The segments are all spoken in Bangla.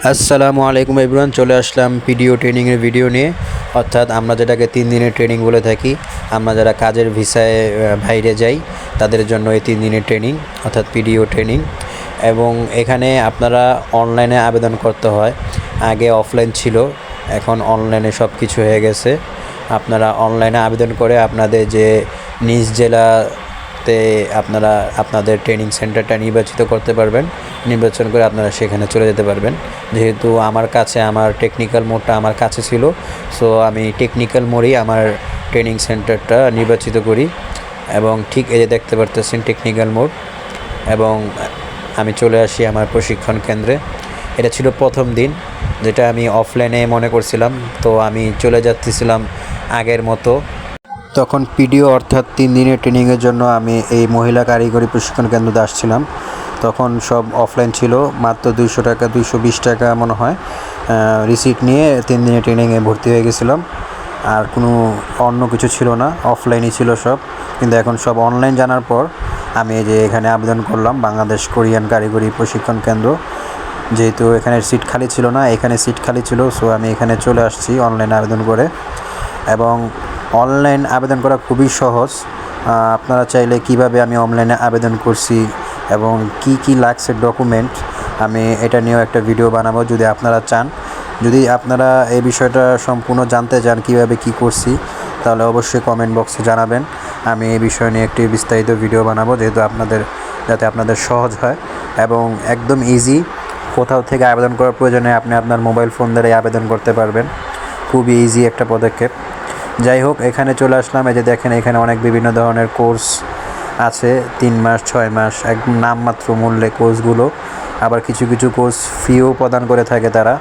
আসসালামু আলাইকুম এভরিওয়ান, চলে আসলাম পিডিও ট্রেনিংয়ের ভিডিও নিয়ে। অর্থাৎ আমরা যেটাকে 3 দিনের ট্রেনিং বলে থাকি। আমরা যারা কাজের ভিসায় বাইরে যাই তাদের জন্য এই 3 দিনের ট্রেনিং অর্থাৎ পিডিও ট্রেনিং। এবং এখানে আপনারা অনলাইনে আবেদন করতে হয়। আগে অফলাইন ছিল, এখন অনলাইনে সব কিছু হয়ে গেছে। আপনারা অনলাইনে আবেদন করে আপনাদের যে নিজ জেলাতে আপনারা আপনাদের ট্রেনিং সেন্টারটা নির্বাচিত করতে পারবেন। নির্বাচন করে আপনারা সেখানে চলে যেতে পারবেন। যেহেতু আমার কাছে আমার টেকনিক্যাল মোড়টা আমার কাছে ছিল, সো আমি টেকনিক্যাল মোড়েই আমার ট্রেনিং সেন্টারটা নির্বাচিত করি। এবং ঠিক এই যে দেখতে পারতেছেন টেকনিক্যাল মোড়, এবং আমি চলে আসি আমার প্রশিক্ষণ কেন্দ্রে। এটা ছিল প্রথম দিন, যেটা আমি অফলাইনে মনে করছিলাম, তো আমি চলে যাচ্ছিলাম আগের মতো। তখন পিডিও অর্থাৎ 3 দিনের ট্রেনিংয়ের জন্য আমি এই মহিলা কারিগরি প্রশিক্ষণ কেন্দ্রে আসছিলাম। তখন সব অফলাইন ছিল, মাত্র 200 টাকা 220 টাকা মনে হয় রিসিট নিয়ে 3 দিনের ট্রেনিংয়ে ভর্তি হয়ে গেছিলাম। আর কোনো অন্য কিছু ছিল না, অফলাইনই ছিল সব। কিন্তু এখন সব অনলাইন জানার পর আমি এই যে এখানে আবেদন করলাম, বাংলাদেশ কোরিয়ান কারিগরি প্রশিক্ষণ কেন্দ্র। যেহেতু এখানে সিট খালি ছিল না, এখানে সিট খালি ছিল, সো আমি এখানে চলে আসছি অনলাইন আবেদন করে। এবং অনলাইন আবেদন করা খুবই সহজ। আপনারা চাইলে কিভাবে আমি অনলাইনে আবেদন করছি এবং কি লাগছে ডকুমেন্ট, আমি এটা নিয়েও একটা ভিডিও বানাবো যদি আপনারা চান। যদি আপনারা এই বিষয়টা সম্পূর্ণ জানতে চান কীভাবে কি করছি, তাহলে অবশ্যই কমেন্ট বক্সে জানাবেন। আমি এই বিষয় নিয়ে একটি বিস্তারিত ভিডিও বানাবো, যেহেতু যাতে আপনাদের সহজ হয় এবং একদম ইজি। কোথাও থেকে আবেদন করার প্রয়োজনে আপনি আপনার মোবাইল ফোন দ্বারাই আবেদন করতে পারবেন। খুবই ইজি একটা পদক্ষেপ। যাই হোক, এখানে চলে আসলাম। এই যে দেখেন, এখানে অনেক বিভিন্ন ধরনের কোর্স আছে, 3 মাস 6 মাস একদম নামমাত্র মূল্যে কোর্সগুলো। আবার কিছু কিছু কোর্স ফিও প্রদান করে থাকে তারা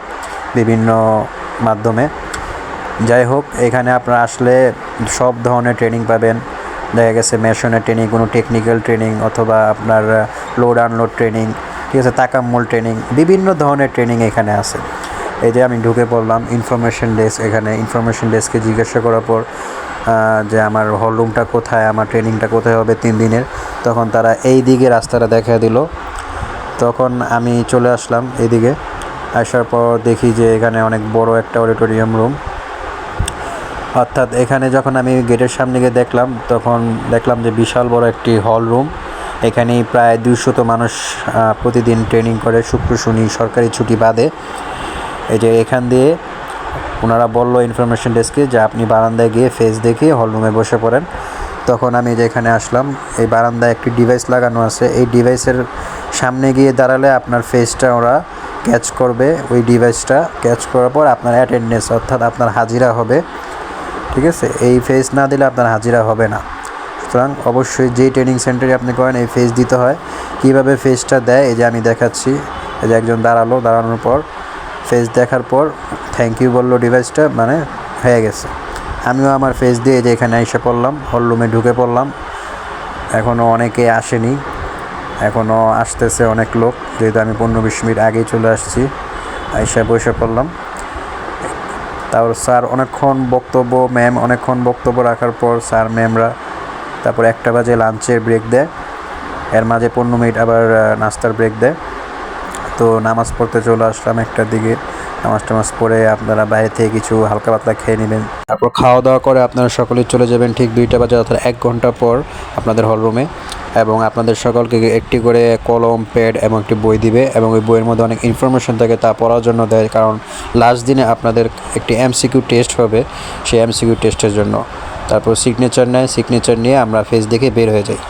বিভিন্ন মাধ্যমে। যাই হোক, এখানে আপনারা আসলে সব ধরনের ট্রেনিং পাবেন। দেখা গেছে মেশনের ট্রেনিং, কোনো টেকনিক্যাল ট্রেনিং, অথবা আপনার লোড আনলোড ট্রেনিং, ঠিক আছে, তাকাম্মুল ট্রেনিং, বিভিন্ন ধরনের ট্রেনিং এখানে আছে। এই যে আমি ঢুকে পড়লাম ইনফরমেশন ডেস্ক। এখানে ইনফরমেশন ডেস্কে জিজ্ঞাসা করার পর যে আমার হল রুমটা কোথায়, আমার ট্রেনিংটা কোথায় হবে 3 দিনের, তখন তারা এই দিকে রাস্তাটা দেখা দিল। তখন আমি চলে আসলাম এদিকে। আসার পর দেখি যে এখানে অনেক বড় একটা অডিটোরিয়াম রুম। অর্থাৎ এখানে যখন আমি গেটের সামনে গিয়ে দেখলাম, তখন দেখলাম যে বিশাল বড় একটি হল রুম। এখানে প্রায় 200 মানুষ প্রতিদিন ট্রেনিং করে, শুক্র শনি সরকারি ছুটি বাদে। এই যে এখান দিয়ে ওনারা বললো ইনফরমেশন ডেস্কে যে আপনি বারান্দায় গিয়ে ফেস দেখে হল রুমে বসে পড়েন। তখন আমি যে এখানে আসলাম, এই বারান্দায় একটি ডিভাইস লাগানো আছে। এই ডিভাইসের সামনে গিয়ে দাঁড়ালে আপনার ফেসটা ওরা ক্যাচ করবে। ওই ডিভাইসটা ক্যাচ করার পর আপনার অ্যাটেন্ডেন্স অর্থাৎ আপনার হাজিরা হবে, ঠিক আছে। এই ফেস না দিলে আপনার হাজিরা হবে না। সুতরাং অবশ্যই যেই ট্রেনিং সেন্টারে আপনি করেন এই ফেস দিতে হয়। কীভাবে ফেসটা দেয়, এই যে আমি দেখাচ্ছি। এই যে একজন দাঁড়ানোর পর ফেস দেখার পর থ্যাংক ইউ বললো, ডিভাইসটা মানে হয়ে গেছে। আমিও আমার ফেস দিয়ে যে এখানে এসে পড়লাম, হল রুমে ঢুকে পড়লাম। এখনও অনেকে আসেনি, এখনও আসতেছে অনেক লোক, যেহেতু আমি 15-20 মিনিট আগেই চলে আসছি। এসে বসে পড়লাম। তারপর স্যার অনেকক্ষণ বক্তব্য, ম্যাম অনেকক্ষণ বক্তব্য রাখার পর স্যার ম্যামরা তারপর 1টা বাজে লাঞ্চের ব্রেক দেয়। এর মাঝে 15 মিনিট আবার নাস্তার ব্রেক দেয়। তো নামাজ পড়তে চলে আসলাম 1টার দিকে। নামাজ পড়ে আপনারা বাইরে থেকে কিছু হালকা পাতলা খেয়ে নেবেন। তারপর খাওয়া দাওয়া করে আপনারা সকলেই চলে যাবেন ঠিক 2টা বাজে, অর্থাৎ 1 ঘন্টা পর আপনাদের হল রুমে। এবং আপনাদের সকলকে একটি করে কলম, প্যাড এবং একটি বই দিবে, এবং ওই বইয়ের মধ্যে অনেক ইনফরমেশন থাকে, তা পড়ার জন্য দেয়। কারণ লাস্ট দিনে আপনাদের একটি এমসিকিউ টেস্ট হবে, সেই এমসিকিউ টেস্টের জন্য। তারপর সিগনেচার নেয়, সিগনেচার নিয়ে আমরা ফেস দেখে বের হয়ে যাই।